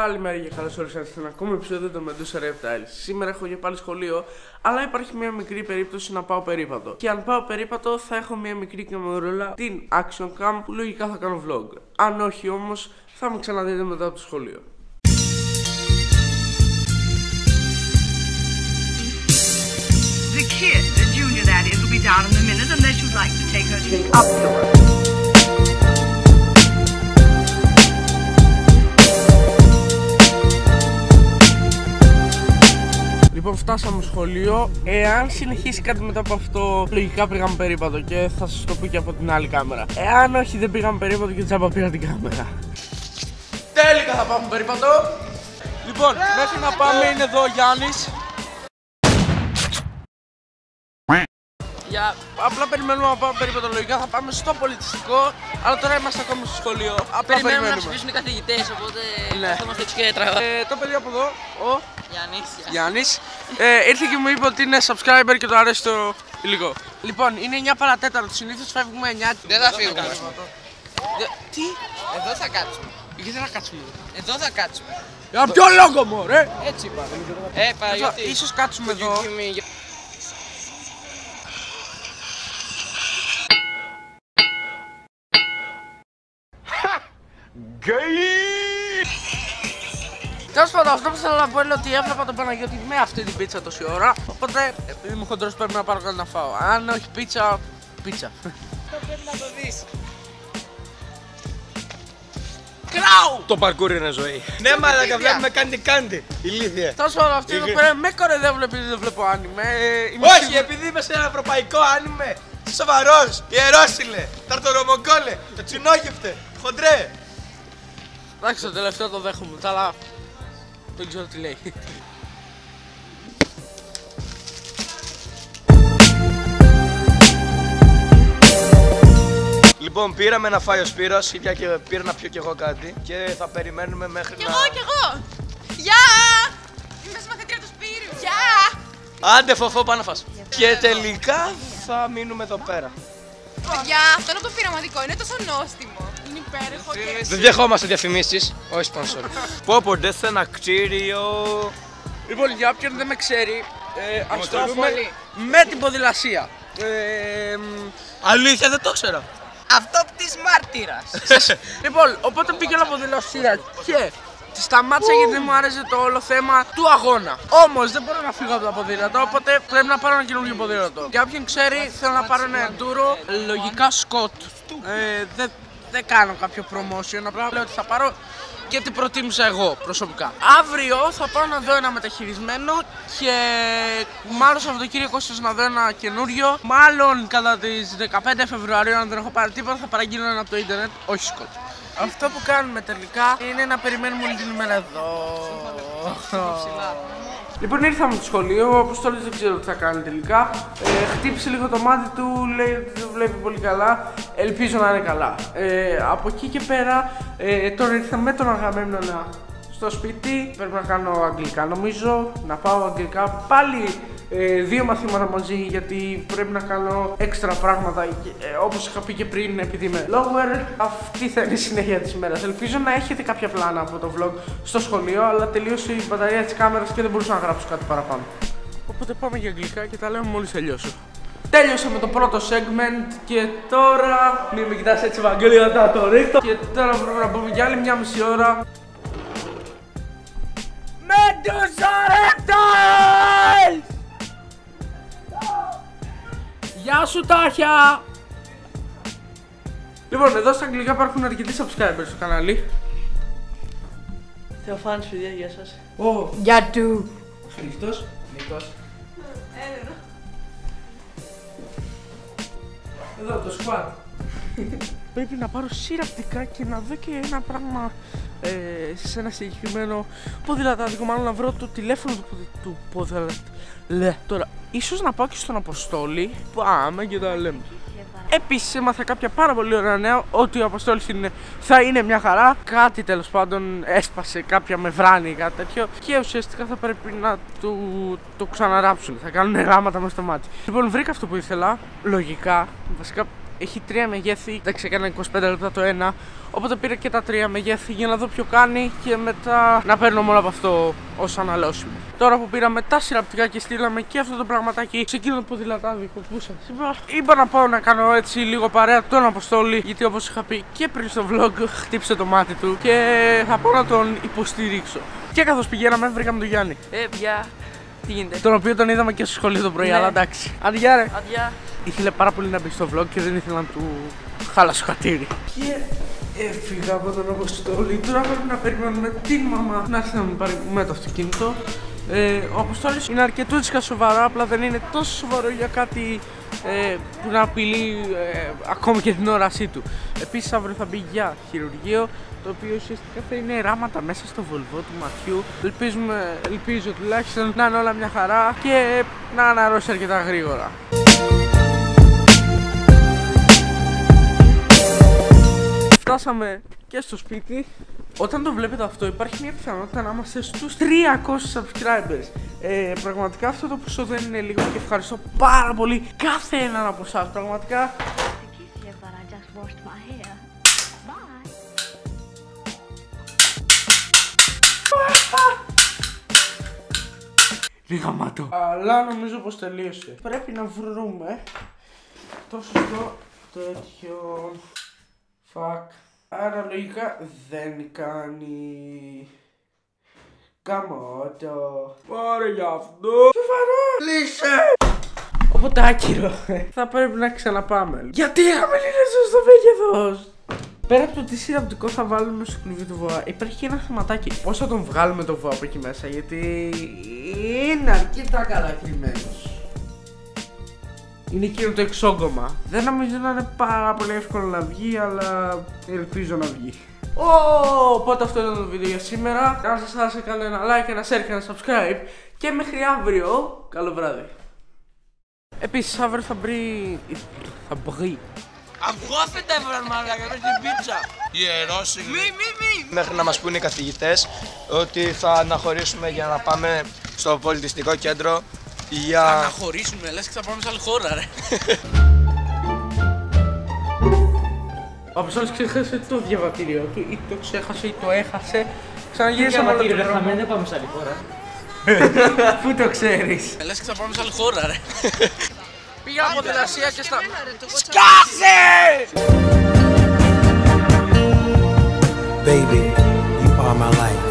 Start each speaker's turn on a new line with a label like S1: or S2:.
S1: Καλημέρα και καλώς ήρθατε σε ένα ακόμη επεισόδιο του Medusa Reptiles. Σήμερα έχω και πάλι σχολείο, αλλά υπάρχει μια μικρή περίπτωση να πάω περίπατο. Και αν πάω περίπατο, θα έχω μια μικρή καμερούλα, την Action Cam, που λογικά θα κάνω vlog. Αν όχι όμως, θα με ξαναδείτε μετά από το σχολείο.
S2: The kid, the junior that is, will be down in a minute unless you'd like to take her to the up.
S1: Λοιπόν, φτάσαμε στο σχολείο. Εάν συνεχίσει κάτι μετά από αυτό, λογικά πήγαμε περίπατο και θα σας το πω και από την άλλη κάμερα. Εάν όχι, δεν πήγαμε περίπατο και τζάμπα πήγα την κάμερα. Τέλικα θα πάμε περίπατο. Λοιπόν, μέχρι να πάμε είναι εδώ ο Γιάννης. Απλά περιμένουμε να πάμε περίπατο, λογικά θα πάμε στο πολιτιστικό, αλλά τώρα είμαστε ακόμα στο σχολείο.
S3: Περιμένουμε να ψηφίσουν οι καθηγητές, οπότε θα είμαστε έτσι και τραγουδάμε.
S1: Το παιδί από εδώ, ο
S3: Γιάννης.
S1: Ήρθε και μου είπε ότι είναι subscriber και το αρέσει το υλικό. Λοιπόν, είναι 9 παρατέταρτο, συνήθως φεύγουμε 9.
S3: Δεν θα φύγουμε.
S1: Τι?
S3: Εδώ θα κάτσουμε.
S1: Γιατί να κάτσουμε?
S3: Εδώ θα κάτσουμε.
S1: Για ποιο λόγο μωρέ?
S3: Έτσι είπα.
S1: Ίσως κάτσουμε εδώ. Τέλος πάντων, αυτό που θέλω να πω είναι ότι έβλεπα τον Παναγιώτη με αυτή την πίτσα τόση ώρα. Οπότε είμαι χοντρός, πρέπει να πάρω κάτι να φάω. Αν όχι πίτσα, πίτσα.
S3: Αυτό πρέπει να το δεις.
S1: Κράου!
S4: Το παρκούρ είναι ζωή. Ναι, μαλάκα, βλέπουμε κάντι. Ηλίθεια.
S1: Τέλος πάντων, αυτοί εδώ πέρα με κοροϊδεύουν επειδή δεν βλέπω άνιμε.
S4: Όχι, επειδή είμαι σε ένα ευρωπαϊκό άνιμε. Σοβαρός, ιερόσιλε, ταρτορομογκόλε, το τσινόγεφτε, χοντρέ.
S1: Εντάξει, το τελευταίο το δέχομαι, αλλά δεν ξέρω τι λέει.
S4: Λοιπόν, πήραμε να φάει ο Σπύρος, ίδια και πήρα να πιω κι εγώ κάτι και θα περιμένουμε μέχρι να...
S5: Κι εγώ! Γεια! Είμαι στη μαθητρία του Σπύρου! Γεια!
S4: Άντε φοφό, πάνω φας. Και τελικά θα μείνουμε εδώ πέρα.
S5: Παιδιά, αυτό είναι το πειραματικό, είναι τόσο νόστιμο. Είναι υπέροχο και...
S4: Δεν δεχόμαστε διαφημίσεις, όχι sponsor. Πω ντε σε ένα κτίριο.
S1: Λοιπόν, για όποιον δεν με ξέρει, ας το πούμε με την ποδηλασία.
S4: Αλήθεια, δεν το ξέρα.
S3: Αυτό της μάρτυρας.
S1: Λοιπόν, οπότε πήγαινα ποδηλασία και σταμάτησα γιατί δεν μου άρεσε το όλο θέμα του αγώνα. Όμως δεν μπορώ να φύγω από το ποδήλατο, οπότε πρέπει να πάρω ένα καινούργιο ποδήλατο. Για όποιον ξέρει, θέλω να πάρω ένα enduro, λογικά Scott. Δεν κάνω κάποιο promotion, απλά λέω ότι θα πάρω και τι προτίμησα εγώ προσωπικά. Αύριο θα πάω να δω ένα μεταχειρισμένο και μάλλον Σαββατοκύριακο ίσως να δω ένα καινούριο. Μάλλον κατά τις 15 Φεβρουαρίου, αν δεν έχω πάρει τίποτα, θα παραγγείλω ένα από το ίντερνετ, όχι Scott. Αυτό που κάνουμε τελικά είναι να περιμένουμε όλη την ημέρα εδώ. Λοιπόν, ήρθαμε στο σχολείο, ο Αποστόλης δεν ξέρω τι θα κάνει τελικά. Χτύπησε λίγο το μάτι του, λέει ότι δεν βλέπει πολύ καλά. Ελπίζω να είναι καλά. Από εκεί και πέρα, τώρα ήρθα με τον Αγαμέμνονα στο σπίτι. Πρέπει να κάνω αγγλικά νομίζω, να πάω αγγλικά πάλι. 2 μαθήματα μαζί γιατί πρέπει να κάνω έξτρα πράγματα όπως είχα πει και πριν επειδή είμαι vlogger. Αυτή θα είναι η συνέχεια της ημέρας. Ελπίζω να έχετε κάποια πλάνα από το vlog στο σχολείο, αλλά τελείωσε η μπαταρία της κάμερας και δεν μπορούσα να γράψω κάτι παραπάνω. Οπότε πάμε για αγγλικά και τα λέμε μόλις τελειώσω. Τέλειωσα με το πρώτο segment και τώρα μην με κοιτάς έτσι Ευαγγελία, το ρίχνω. Και τώρα πρέπει να πούμε για άλλη μια μισή ώρα. Medusa Reptiles! Γεια σου Τάχια! Λοιπόν, εδώ στα αγγλικά υπάρχουν αρκετοί subscribers στο κανάλι. Θεοφάνης, παιδιά, γεια σας.
S5: Γεια του!
S1: Χρήστος, Νίκος. Εδώ το squad. Πρέπει να πάρω σειραπτικά και να δω και ένα πράγμα σε ένα συγκεκριμένο ποδηλατάδικο, μάλλον να βρω το τηλέφωνο του ποδηλατάδικου. Τώρα, ίσως να πάω και στον Αποστόλη. Πάμε και τα λέμε. Επίσης έμαθα κάποια πάρα πολύ ωραία νέα, ότι ο Αποστόλης θα είναι μια χαρά. Κάτι τέλος πάντων έσπασε, κάποια με βράνη ή κάτι τέτοιο. Και ουσιαστικά θα πρέπει να το ξαναράψουν. Θα κάνουν γράμματα μέσα στο μάτι. Λοιπόν, βρήκα αυτό που ήθελα. Λογικά, βασικά έχει 3 μεγέθη. Εντάξει, έκανε 25 λεπτά το ένα. Οπότε πήρα και τα 3 μεγέθη για να δω ποιο κάνει και μετά να παίρνω μόνο από αυτό ως αναλώσιμο. Τώρα που πήραμε τα συναπτικά και στείλαμε και αυτό το πραγματάκι σε εκείνο το ποδηλατάδικο που σας είπα να πάω να κάνω έτσι λίγο παρέα τον Αποστόλη. Γιατί όπως είχα πει και πριν στο vlog, χτύπησε το μάτι του και θα πάω να τον υποστηρίξω. Και καθώς πηγαίναμε, βρήκαμε τον Γιάννη.
S3: Πια, τι γίνεται?
S1: Τον οποίο τον είδαμε και στο σχολείο το πρωί,
S3: Ναι.
S1: αλλά εντάξει. Αντιά ρε.
S3: Αδειά.
S1: Ήθελε πάρα πολύ να μπει στο vlog και δεν ήθελα να του χάλασω χατήρι. Και έφυγα από τον Αποστόλη. Τώρα πρέπει να περιμένουμε την μαμά να έρθει να με πάρει με το αυτοκίνητο. Ο Αποστόλης είναι αρκετούτσικα σοβαρό, απλά δεν είναι τόσο σοβαρό για κάτι που να απειλεί ακόμη και την όρασή του. Επίσης αύριο θα μπει για χειρουργείο, το οποίο ουσιαστικά θα είναι ράματα μέσα στο βολβό του ματιού. Ελπίζω τουλάχιστον να είναι όλα μια χαρά και να αναρρώσει αρκετά γρήγορα. Φτάσαμε και στο σπίτι. Όταν το βλέπετε αυτό, υπάρχει μια πιθανότητα να είμαστε στους 300 subscribers. Πραγματικά αυτό το ποσό δεν είναι λίγο και ευχαριστώ πάρα πολύ κάθε έναν από εσάς. Πραγματικά. Είναι γαμάτο. Αλλά νομίζω πως τελείωσε. Πρέπει να βρούμε το σωστό τέτοιο. Fuck. Άρα λογικά δεν κάνει. Καμότο. Πάρε γι' αυτό. Σοβαρό. Λύσε. Οπότε άκυρο. Θα πρέπει να ξαναπάμε. Γιατί είχαμε λύσει στο μέγεθος. Πέρα από το τι συναπτικό θα βάλουμε στο κλουβί του ΒΟΑ, υπάρχει και ένα θεματάκι. Πώς θα τον βγάλουμε το ΒΟΑ από εκεί μέσα, γιατί είναι αρκετά καλά κρυμμένος. Είναι εκείνο το εξόγκωμα. Δεν νομίζω να είναι πάρα πολύ εύκολο να βγει, αλλά ελπίζω να βγει. Οπότε αυτό ήταν το βίντεο για σήμερα. Να σας άρεσε, κάνω ένα like, ένα share και ένα subscribe. Και μέχρι αύριο, καλό βράδυ. Επίσης αύριο θα βρει.
S4: Αυγόφετα έβραν μαλάκα, με την πίτσα. Ιερόσιλοι. Μη. Μέχρι να μας πούνε οι καθηγητές ότι θα αναχωρήσουμε για να πάμε στο πολιτιστικό κέντρο για...
S3: Αναχωρήσουμε, λες και θα πάμε σε άλλη χώρα ρε.
S1: Ο Αποστόλης ξέχασε το διαβατήριο του ή το ξέχασε ή το έχασε. Ξαναγύρισαμε όλο το δρόμο.
S6: Δεν πάμε σε άλλη χώρα.
S1: Πού το ξέρεις?
S3: Λες και θα πάμε σε άλλη χώρα ρε.
S1: Πήγα από την Ασία και στα...
S4: Σκάσε!
S7: Baby, you are my life.